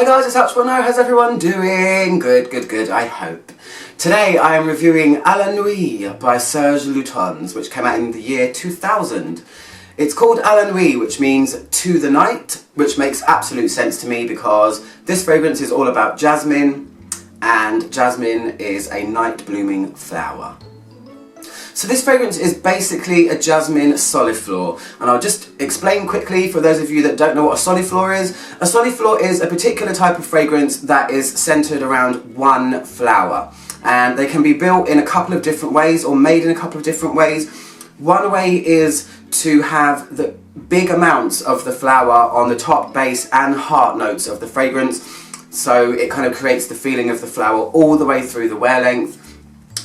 Hi guys, it's Attribution. How's everyone doing? Good, I hope. Today I am reviewing Nuit by Serge Lutens, which came out in the year 2000. It's called Nuit, which means to the night, which makes absolute sense to me because this fragrance is all about jasmine, and jasmine is a night blooming flower. So this fragrance is basically a jasmine soliflor, and I'll just explain quickly for those of you that don't know what a soliflor is. A soliflor is a particular type of fragrance that is centered around one flower, and they can be built in a couple of different ways or made in a couple of different ways. One way is to have the big amounts of the flower on the top, base and heart notes of the fragrance, so it kind of creates the feeling of the flower all the way through the wear length.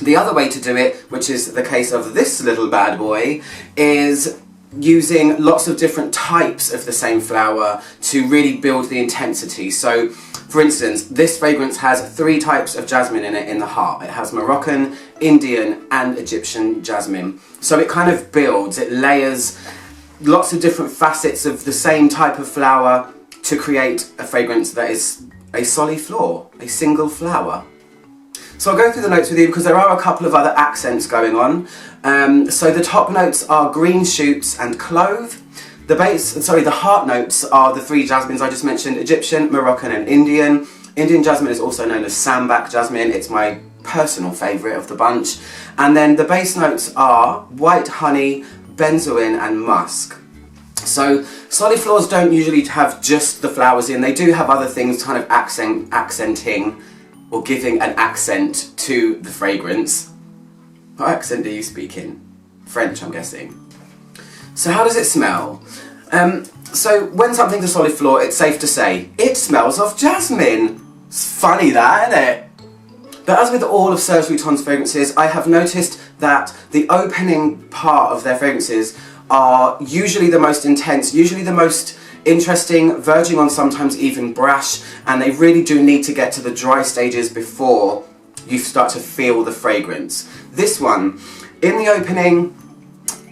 The other way to do it, which is the case of this little bad boy, is using lots of different types of the same flower to really build the intensity. So, for instance, this fragrance has 3 types of jasmine in it in the heart. It has Moroccan, Indian and Egyptian jasmine. So it kind of builds, it layers lots of different facets of the same type of flower to create a fragrance that is a soliflor, a single flower. So I'll go through the notes with you because there are a couple of other accents going on. So the top notes are green shoots and clove. The heart notes are the 3 jasmines I just mentioned, Egyptian, Moroccan and Indian. Indian jasmine is also known as sambac jasmine. It's my personal favourite of the bunch. And then the base notes are white honey, benzoin and musk. So soliflors don't usually have just the flowers in. They do have other things kind of accenting or giving an accent to the fragrance. What accent do you speak in? French, I'm guessing. So how does it smell? So when something's a soliflor, it's safe to say, it smells of jasmine. It's funny that, isn't it? But as with all of Serge Lutens' fragrances, I have noticed that the opening part of their fragrances are usually the most intense, usually the most interesting, verging on sometimes even brash, and they really do need to get to the dry stages before you start to feel the fragrance. This one, in the opening,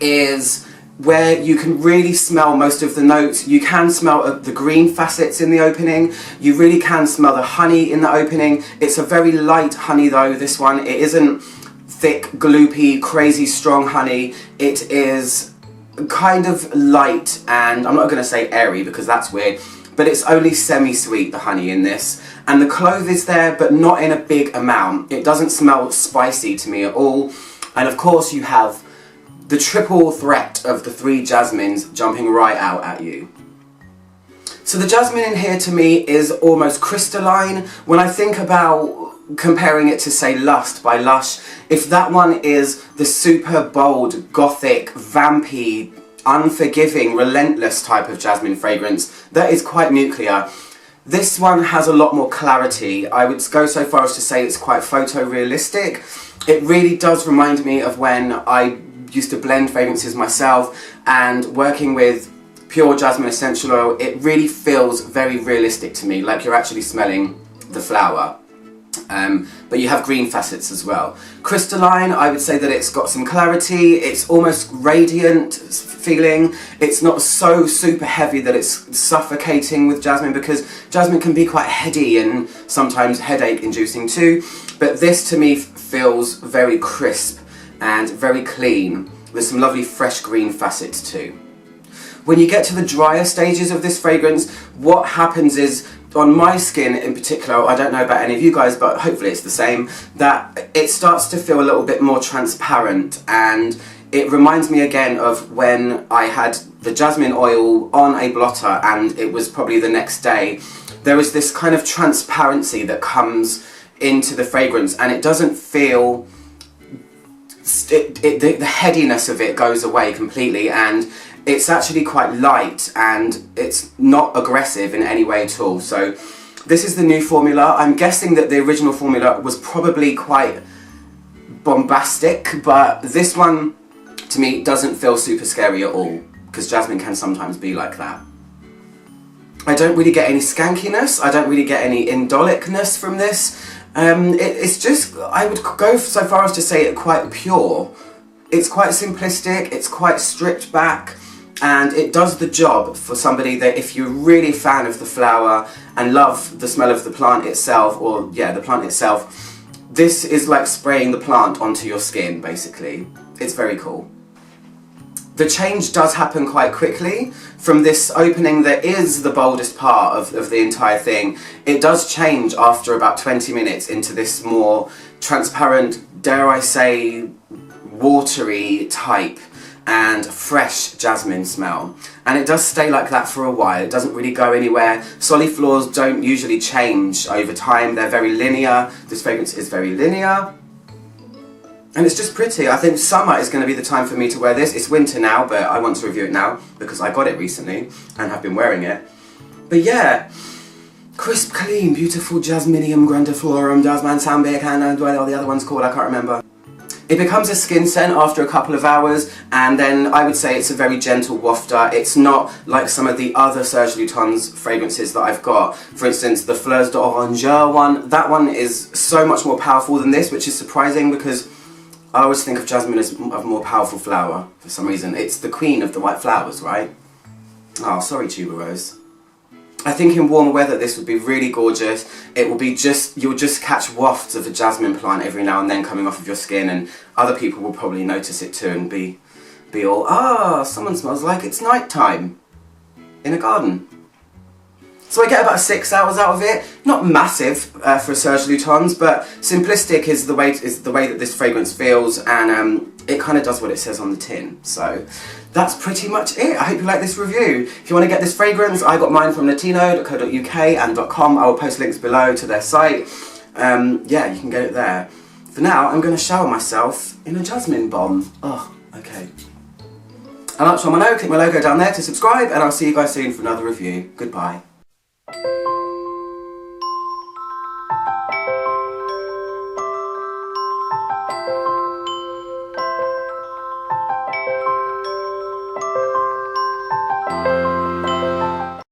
is where you can really smell most of the notes. You can smell the green facets in the opening. You really can smell the honey in the opening. It's a very light honey though, this one. It isn't thick, gloopy, crazy strong honey. It is kind of light, and I'm not going to say airy because that's weird, but it's only semi-sweet, the honey in this. And the clove is there, but not in a big amount. It doesn't smell spicy to me at all. And of course you have the triple threat of the 3 jasmines jumping right out at you. So the jasmine in here to me is almost crystalline. When I think about comparing it to, say, Lust by Lush, if that one is the super bold, gothic, vampy, unforgiving, relentless type of jasmine fragrance, that is quite nuclear. This one has a lot more clarity. I would go so far as to say it's quite photorealistic. It really does remind me of when I used to blend fragrances myself, and working with pure jasmine essential oil, it really feels very realistic to me, like you're actually smelling the flower. But you have green facets as well. Crystalline, I would say that it's got some clarity, it's almost radiant feeling. It's not so super heavy that it's suffocating with jasmine, because jasmine can be quite heady and sometimes headache inducing too. But this to me feels very crisp and very clean, with some lovely fresh green facets too. When you get to the drier stages of this fragrance, what happens is, on my skin in particular, I don't know about any of you guys, but hopefully it's the same, that it starts to feel a little bit more transparent, and it reminds me again of when I had the jasmine oil on a blotter and it was probably the next day. There is this kind of transparency that comes into the fragrance, and it doesn't feel... the headiness of it goes away completely, and it's actually quite light, and it's not aggressive in any way at all. So this is the new formula. I'm guessing that the original formula was probably quite bombastic, but this one to me doesn't feel super scary at all, because jasmine can sometimes be like that. I don't really get any skankiness, I don't really get any indolicness from this. It's just, I would go so far as to say it quite pure. It's quite simplistic, it's quite stripped back. and it does the job for somebody that, if you're really a fan of the flower and love the smell of the plant itself, or yeah, the plant itself, this is like spraying the plant onto your skin, basically. It's very cool. The change does happen quite quickly. From this opening that is the boldest part of the entire thing, it does change after about 20 minutes into this more transparent, dare I say, watery type and fresh jasmine smell. And it does stay like that for a while. It doesn't really go anywhere. Soliflores don't usually change over time. They're very linear. This fragrance is very linear. And it's just pretty. I think summer is going to be the time for me to wear this. It's winter now, but I want to review it now because I got it recently and have been wearing it. But yeah, crisp, clean, beautiful Jasminium grandiflorum, Jasmine Sambic, and what are the other ones called? I can't remember. It becomes a skin scent after a couple of hours, and then I would say it's a very gentle wafter. It's not like some of the other Serge Lutens fragrances that I've got. For instance, the Fleurs d'Oranger one. That one is so much more powerful than this, which is surprising because I always think of jasmine as a more powerful flower for some reason. It's the queen of the white flowers, right? Oh, sorry, tuberose. I think in warmer weather this would be really gorgeous. It will be you'll just catch wafts of a jasmine plant every now and then coming off of your skin, and other people will probably notice it too and be all, someone smells like it's night time in a garden. So I get about 6 hours out of it. Not massive for Serge Lutens, but simplistic is the way that this fragrance feels, and it kind of does what it says on the tin. So that's pretty much it. I hope you like this review. If you want to get this fragrance, I got mine from latino.co.uk and .com. I will post links below to their site. Yeah, you can get it there. For now, I'm going to shower myself in a jasmine bomb. Oh, okay. I'm up to my logo. Click my logo down there to subscribe, and I'll see you guys soon for another review. Goodbye.